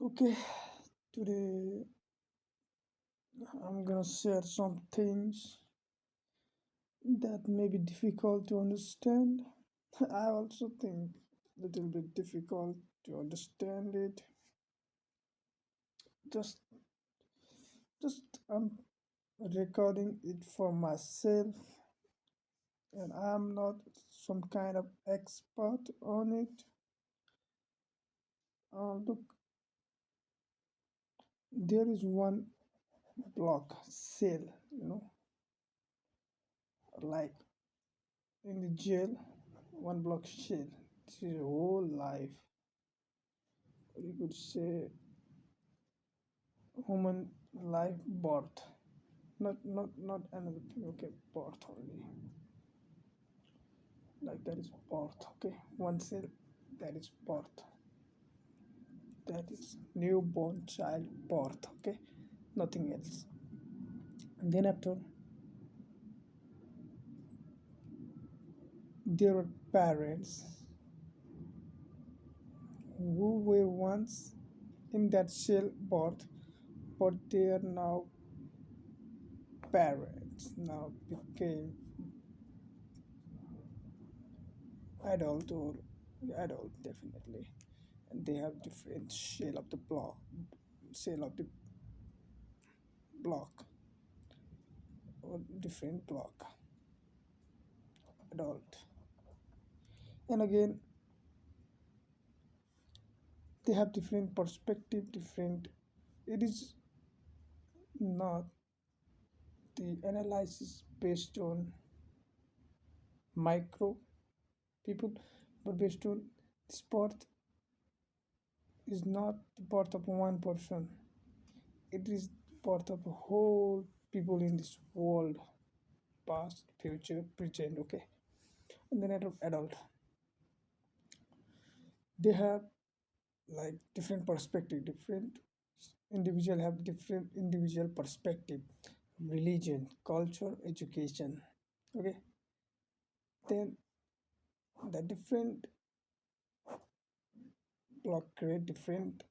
Okay, today I'm gonna share some things that may be difficult to understand. I also think a little bit difficult to understand it. Just just I'm recording it for myself and I'm not some kind of expert on it. Look, there is one block cell, like in the jail, one block cell. This is whole life. You could say human life birth, not another thing. Okay, birth only, like that is birth. Okay, one cell, that is birth, that is newborn child birth. Okay, nothing else. And then after, there are parents who were once in that cell birth, but they are now parents, now became adult or adult definitely, and they have different shell of the block, shell of the block, or different block, adult. And again, they have different perspective, different. It is not the analysis based on micro people, but based on this birth is not the birth of one person. It is birth of whole people in this world, past, future, present. Okay, and then adult, they have like different perspective, different individual have different individual perspective, religion, culture, education. Okay, then the different block create different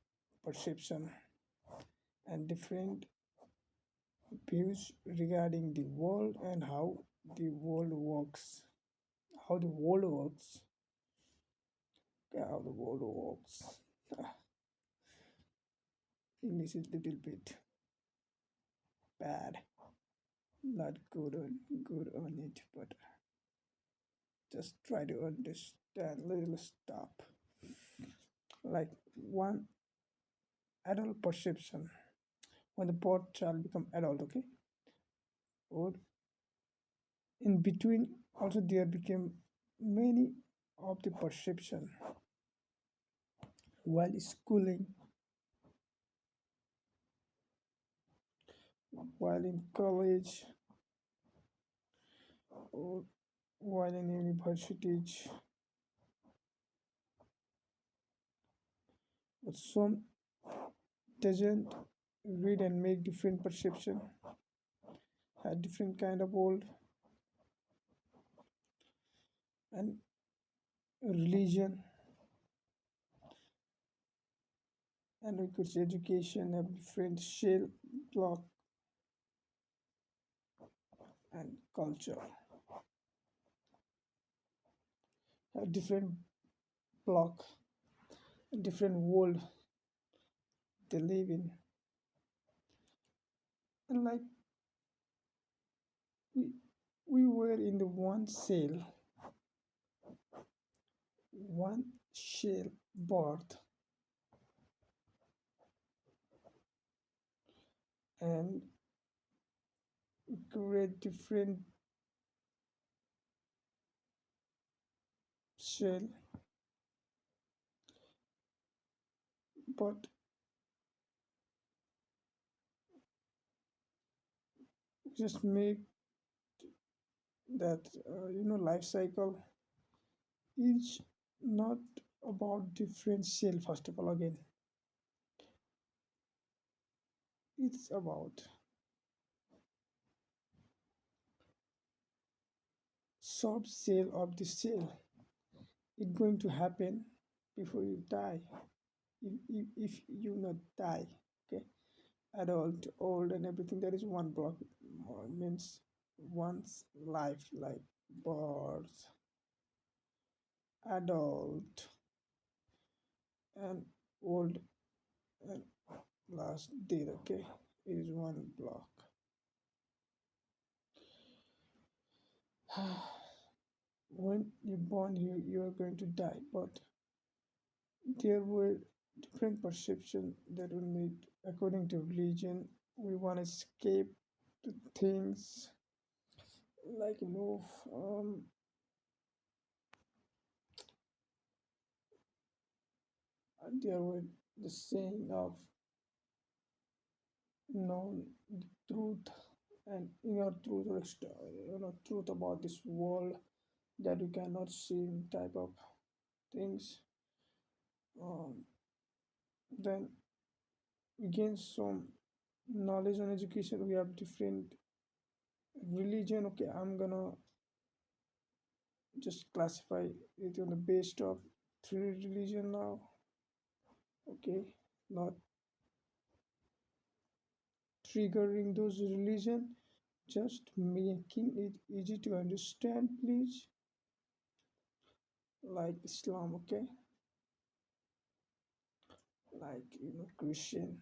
perception and different views regarding the world and the world works how the world works how the world works. Ah, English is little bit bad, not good on it, but just try to understand little stuff, like one adult perception when the both child become adult. Okay, or in between also there became many of the perception while schooling, while in college, or while in universities. But some doesn't read and make different perception, had different kind of world, and religion, and we could say education have different shell block, and culture have different block, different world they live in. And like we we were in the one cell, one shell birth, and create different shell, but just make that life cycle is not about different shell. First of all, again, it's about short cell of the cell. It's going to happen before you die. if you not die, okay, adult, old, and everything, that is one block. Means one's life, like birth, adult, and old, and last death, okay, is one block. When you born, you are going to die, but there were different perception that were made according to religion. We want to escape the things, like there were the saying of known the truth and inner truth, or truth about this world that you cannot see, type of things. Um, then we gain some knowledge and education. We have different religion. Okay, I'm gonna just classify it on the based of three religion now. Okay, not triggering those religion, just making it easy to understand, please. Like Islam, okay, like Christian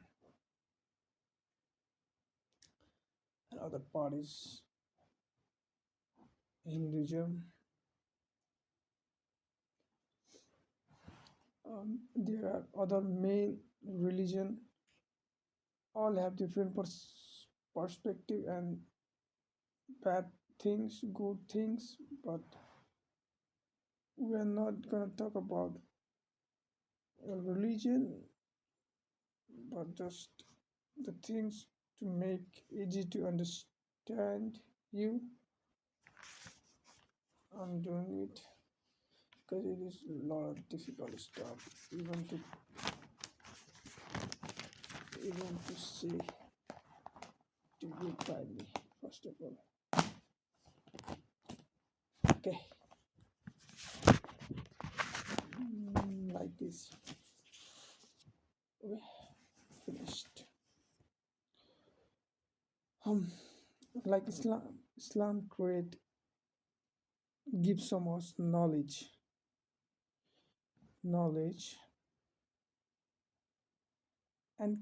and other parties, Hinduism. There are other main religion, all have different perspective and bad things, good things, but we are not gonna talk about religion, but just the things to make easy to understand you. I'm doing it because it is a lot of difficult stuff, even to say to you by me. First of all, okay, like this. Okay, finished. Um, like Islam create gives some us knowledge, and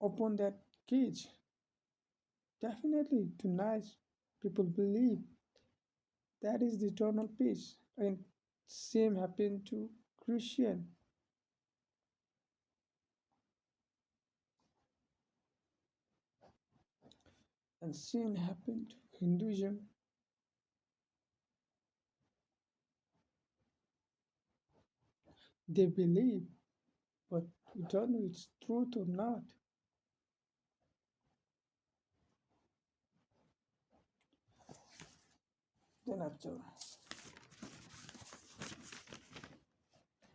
open that cage. Definitely, tonight people believe that is the eternal peace, and same happened to Christian, and same happened to Hinduism. They believe, but we don't know it's truth or not. Then after,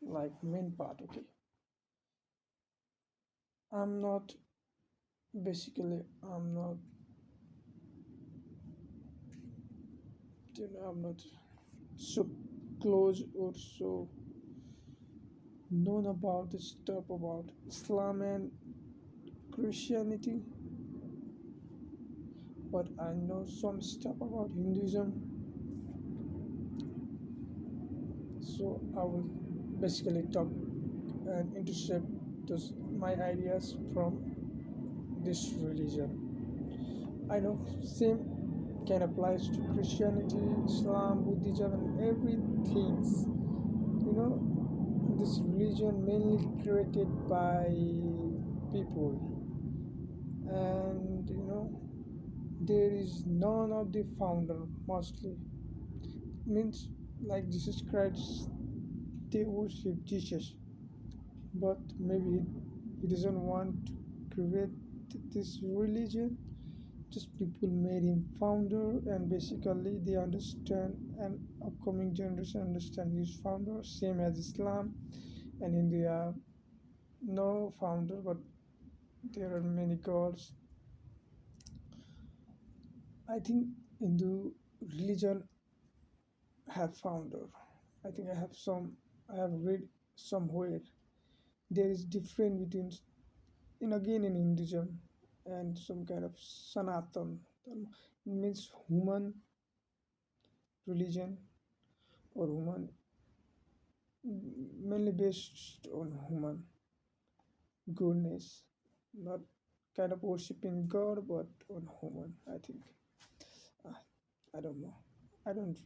like main part, okay. I'm not I'm not I'm not so close or so known about the stuff about Islam and Christianity, but I know some stuff about Hinduism. So I will basically talk and intercept my ideas from this religion. I know same can applies to Christianity, Islam, Buddhism, and everything. This religion mainly created by people, and there is none of the founder mostly, means like Jesus Christ, they worship Jesus, but maybe he doesn't want to create this religion. Just people made him founder, and basically they understand, and upcoming generation understand his founder, same as Islam and India. No founder, but there are many gods. I think Hindu religion have founder. I think I have read somewhere there is difference between in again in Hinduism and some kind of Sanatan dharma. It means human religion or human mainly based on human goodness, not kind of worshiping God but on human. I think uh, I don't know. I don't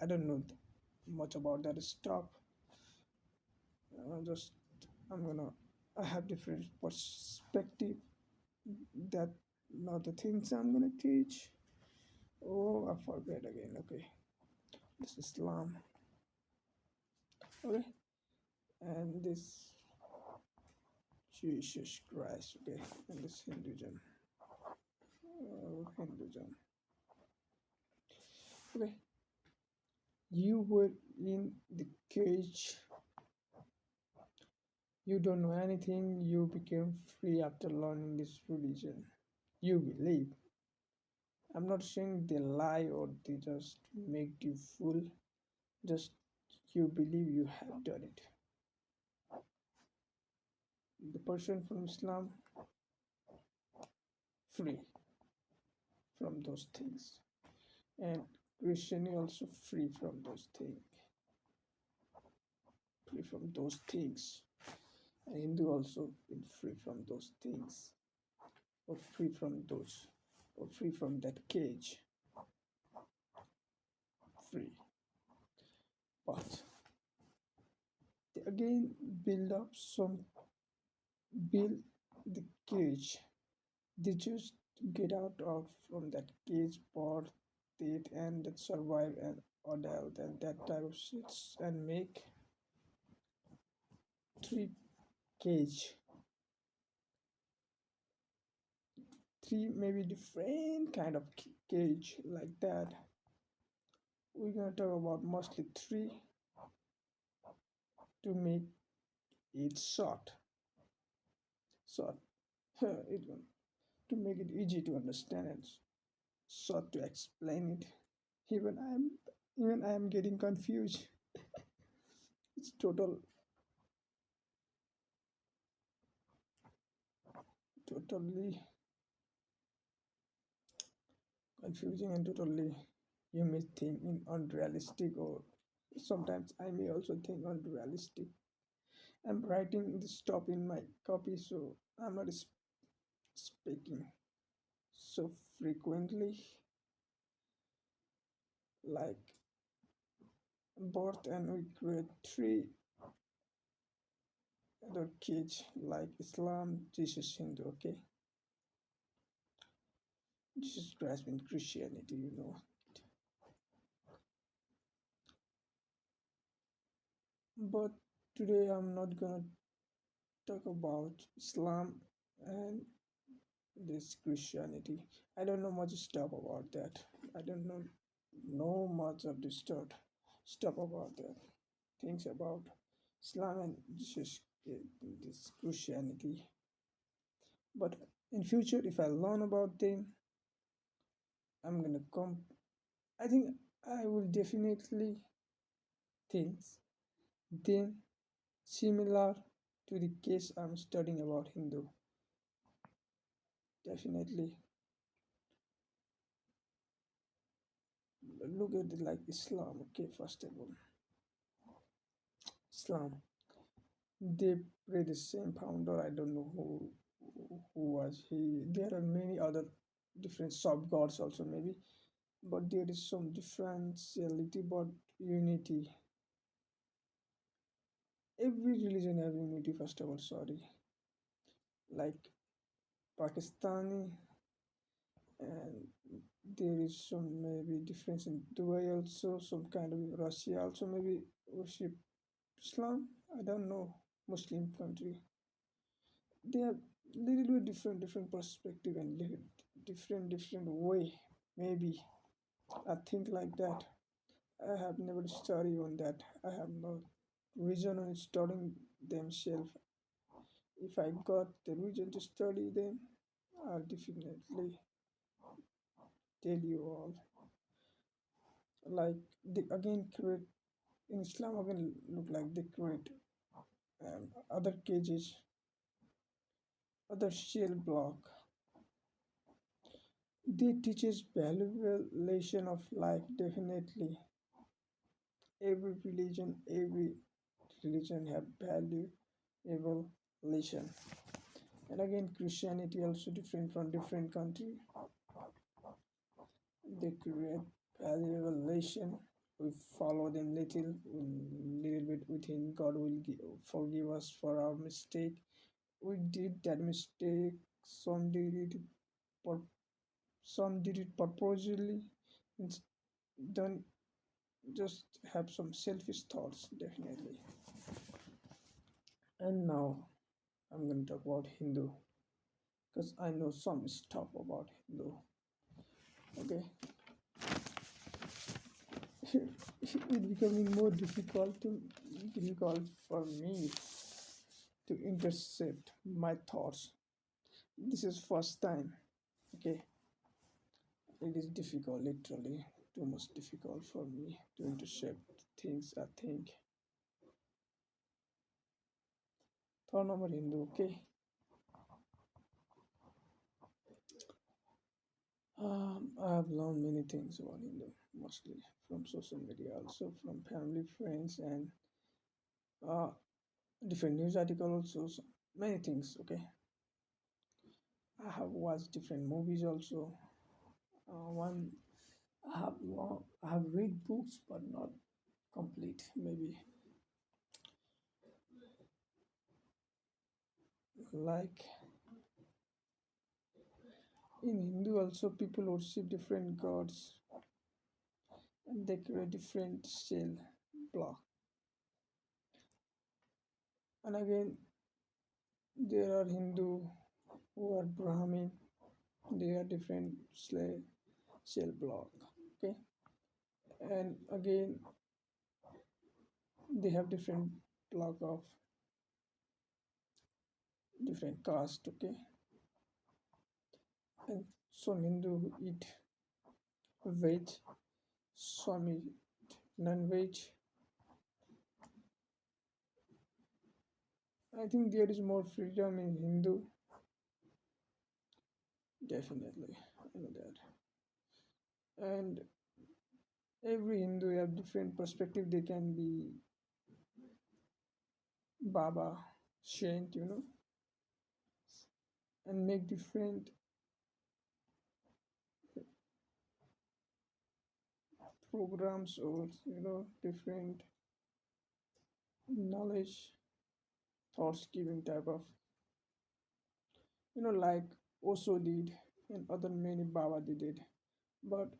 I don't know much about that stuff. Just I'm gonna I have different perspective that not the things I'm gonna teach. Oh, I forget again. Okay, this is Islam. Okay, and this Jesus Christ. Okay, and this Hinduism. Hinduism. Okay, you were in the cage. You don't know anything. You became free after learning this religion. You believe. I'm not saying they lie or they just make you fool. Just you believe you have done it. The person from Islam free from those things, and Christianity also free from those things, free from those things, and Hindu also been free from those things, or free from those, or free from that cage, free. But they again build up some, build the cage. They just get out of from that cage, birth, death, and that survive and adult and that type of shits and make three cage, three maybe different kind of cage like that. We're gonna talk about mostly three to make it short, it, to make it easy to understand and short to explain it. Even I'm even I am getting confused. It's totally confusing and totally you may think in unrealistic or sometimes I may also think unrealistic. I'm writing this stuff in my copy so I'm not speaking so frequently like birth and we create three other kids like Islam, Jesus, Hindu, okay? Jesus Christ in Christianity, you know. But today I'm not gonna talk about Islam and this Christianity. I don't know much stuff about that. I don't know much of the stuff about that. Things about Islam and this Christianity. But in future, if I learn about them, I'm gonna come. I think I will definitely think them similar to the case I'm studying about Hindu. Definitely look at it like Islam. Okay, first of all, Islam. They pray the same founder. I don't know who was he. There are many other different sub gods also maybe, but there is some differentiality but unity. Every religion have unity. First of all, sorry, like Pakistani, and there is some maybe difference in Dubai also. Some kind of Russia also maybe worship Islam. I don't know Muslim country. They have little bit different perspective and different way maybe I think like that. I have never studied on that. I have no reason on studying themselves. If I got the reason to study them, I'll definitely tell you all. Like they again create in Islam again look like they create and other cages, other shell block. They teaches valuable lesson of life. Definitely, every religion have valuable lesson. And again, Christianity also different from different country. They create valuable lesson. We follow them little bit within. God will forgive us for our mistake. We did that mistake. Some did it, pur- some did it purposely. It's- Don't just have some selfish thoughts, definitely. And now I'm going to talk about Hindu because I know some stuff about Hindu. Okay, it's becoming more difficult for me to intercept my thoughts. This is first time. Okay, it is difficult, literally too much difficult for me to intercept things I think. Third number Hindu. Okay, I have learned many things about Hindu, mostly from social media, also from family, friends, and uh, different news articles, also many things. Okay, I have watched different movies also. One I have read books, but not complete. Maybe like in Hindu, also people worship different gods and they create different shell block. And again, there are Hindu who are Brahmin. They are different shell block. Okay, and again they have different block of different caste. Okay, and some Hindu who eat veg, some eat non-veg. I think there is more freedom in Hindu. Definitely, I know that. And every Hindu have different perspective. They can be Baba, saint, and make different programs or different knowledge, thoughts giving type of like Osho did and other many Baba they did. But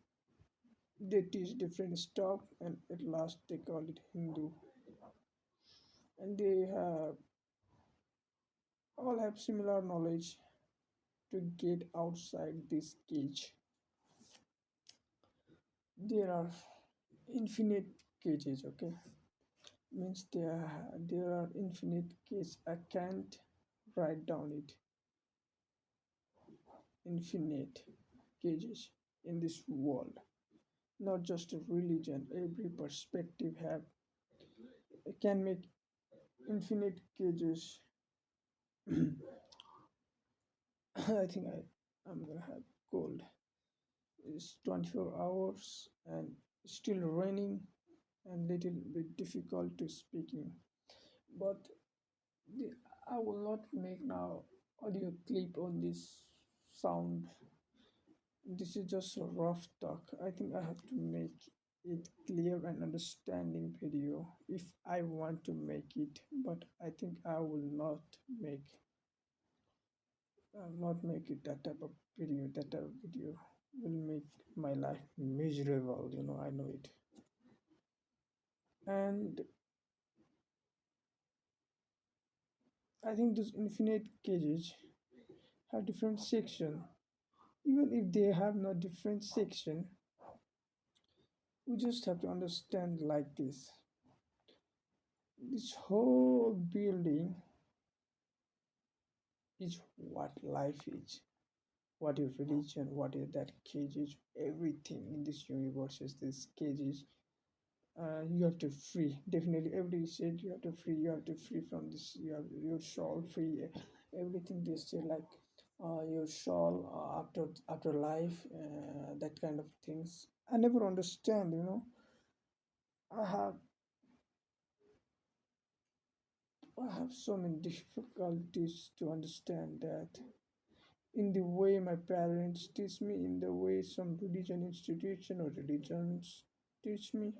they teach different stuff and at last they call it Hindu. And they have all have similar knowledge to get outside this cage. There are infinite cages, okay? Means there are infinite cages. I can't write down it. Infinite cages in this world. Not just a religion. Every perspective have can make infinite cages. I think I'm gonna have cold. It's 24 hours and still raining and little bit difficult to speaking. But the, I will not make now audio clip on this sound. This is just a rough talk. I think I have to make it clear and understanding video if I want to make it, but I think I will make not make it that type of video. That type of video will make my life miserable. I know it. And I think those infinite cages have different section. Even if they have no different section, we just have to understand like this. This whole building is what life is, what is religion, what is that cage is. Everything in this universe is this cage is you have to free. Definitely every said you have to free from this. You have your soul free. Everything they say like your soul after life, that kind of things. I never understand. I have I have so many difficulties to understand that. In the way my parents teach me, in the way some religion institution or religions teach me,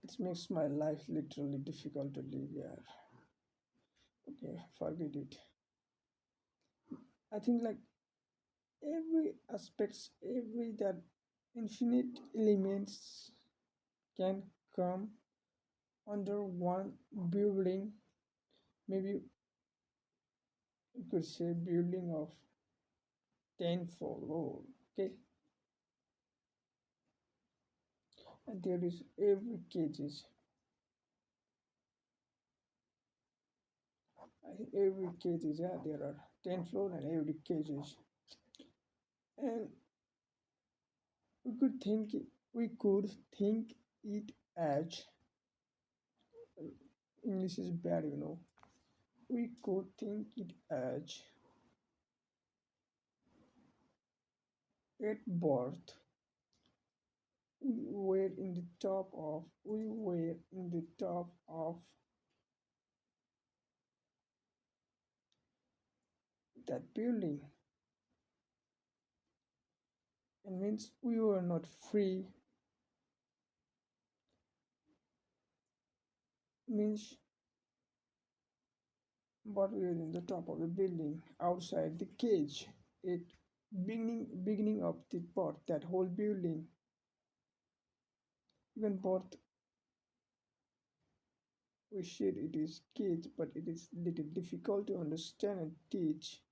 it makes my life literally difficult to live here. Okay, forget it. I think like every aspects, every that infinite elements can come under one building. Maybe you could say building of tenfold. Okay, and there is every cages. I think every cages. Yeah, there are 10 floor and every cages. And we could think it as English is bad. We could think it as at birth we were in the top of that building. And means we were not free, means but we were in the top of the building outside the cage. It beginning of the part, that whole building, even both we said it is cage, but it is little difficult to understand and teach.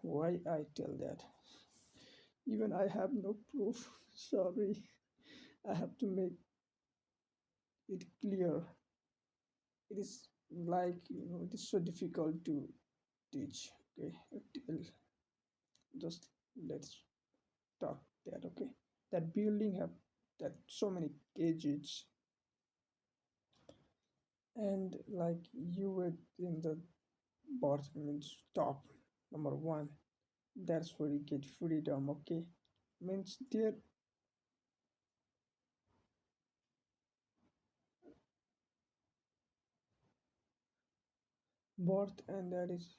Why I tell that? Even I have no proof. Sorry, I have to make it clear. It is like it is so difficult to teach. Okay, just let's talk that. Okay, that building have that so many cages, and like you were in the birth means top number one. That's where you get freedom. Okay, means there birth, and that is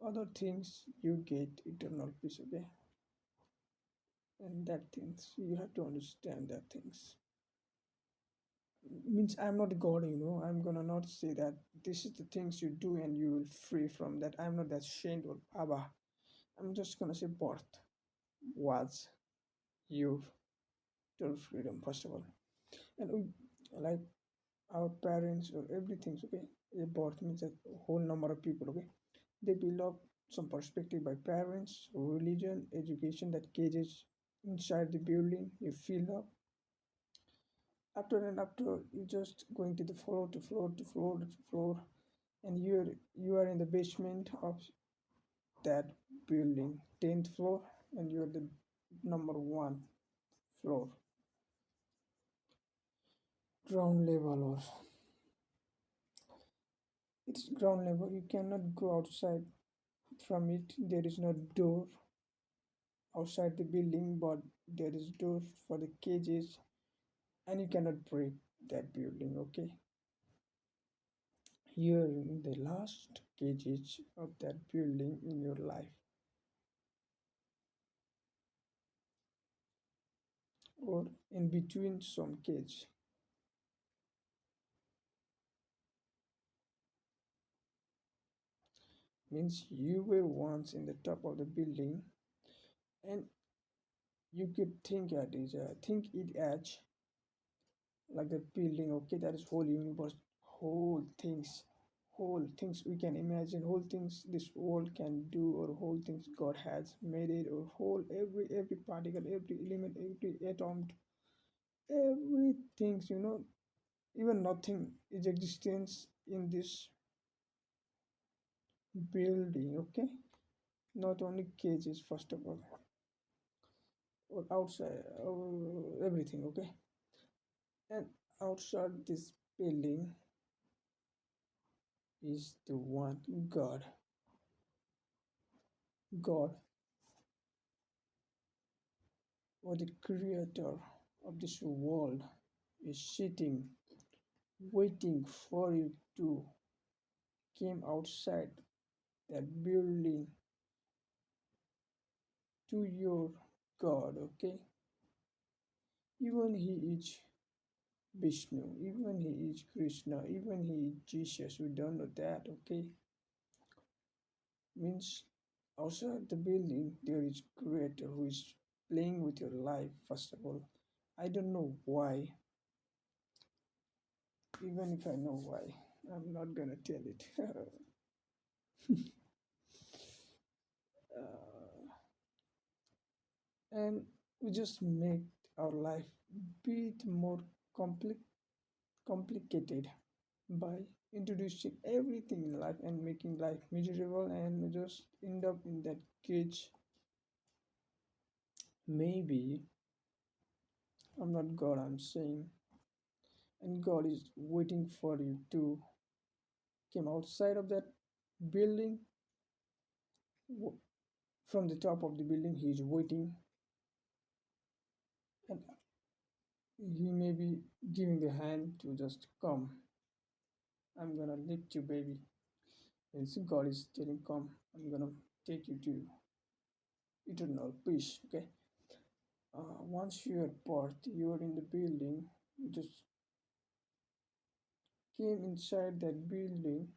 other things you get eternal peace. Okay, and that things you have to understand that things means I'm not god. I'm gonna not say that this is the things you do and you will free from that. I'm not that saint or abba. I'm just gonna say birth was your total freedom first of all. And like our parents or everything. Okay, a birth means a whole number of people. Okay, they build up some perspective by parents, religion, education, that cages inside the building you fill up. After you just going to the floor to floor to floor to floor, and you are in the basement of that building, 10th floor, and you're the number one floor, ground level. Or it's ground level, you cannot go outside from it. There is no door outside the building, but there is door for the cages, and you cannot break that building. Okay, you're in the last cages of that building in your life, or in between some cage. Means you were once in the top of the building, and you could think it as like the building. Okay, that is whole universe, whole things we can imagine, whole things this world can do, or whole things god has made it, or whole every particle, every element, every atom, everything. Even nothing is existence in this building. Okay, not only cages first of all. or outside or everything, okay? And outside this building is the one God. God, or the creator of this world, is sitting waiting for you to came outside that building to your God, okay? Even he is Vishnu, even he is Krishna, even he is Jesus. We don't know that, okay? Means outside the building there is creator who is playing with your life. First of all, I don't know why. Even if I know why, I'm not gonna tell it. And we just make our life bit more compli- complicated by introducing everything in life and making life miserable, and we just end up in that cage. Maybe I'm not God, I'm saying, and God is waiting for you to come outside of that building. From the top of the building he is waiting, and he may be giving the hand to just come. I'm gonna lift you, baby. And God is telling, come, I'm gonna take you to eternal peace. Okay. Once you are part, you are in the building. You just came inside that building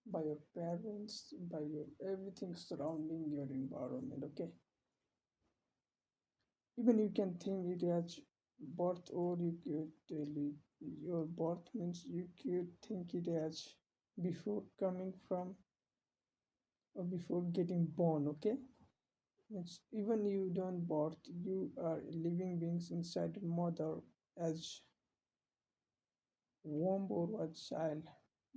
by your parents, by your everything surrounding your environment. Okay. Even you can think it as birth, or you could tell it your birth means you could think it as before coming from or before getting born. Okay. It's even you don't birth, you are living beings inside a mother as womb or a child.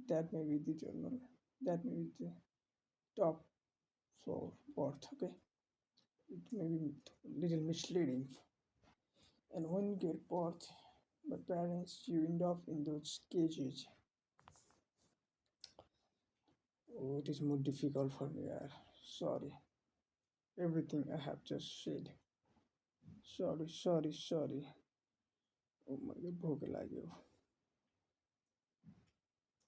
That may be the journal. That may be the top floor birth. Okay, it may be little misleading. And when you get birth by parents, you end up in those cages. Oh, it is more difficult for me. Sorry, everything I have just said. Sorry. Oh my God, भूख लगी हो.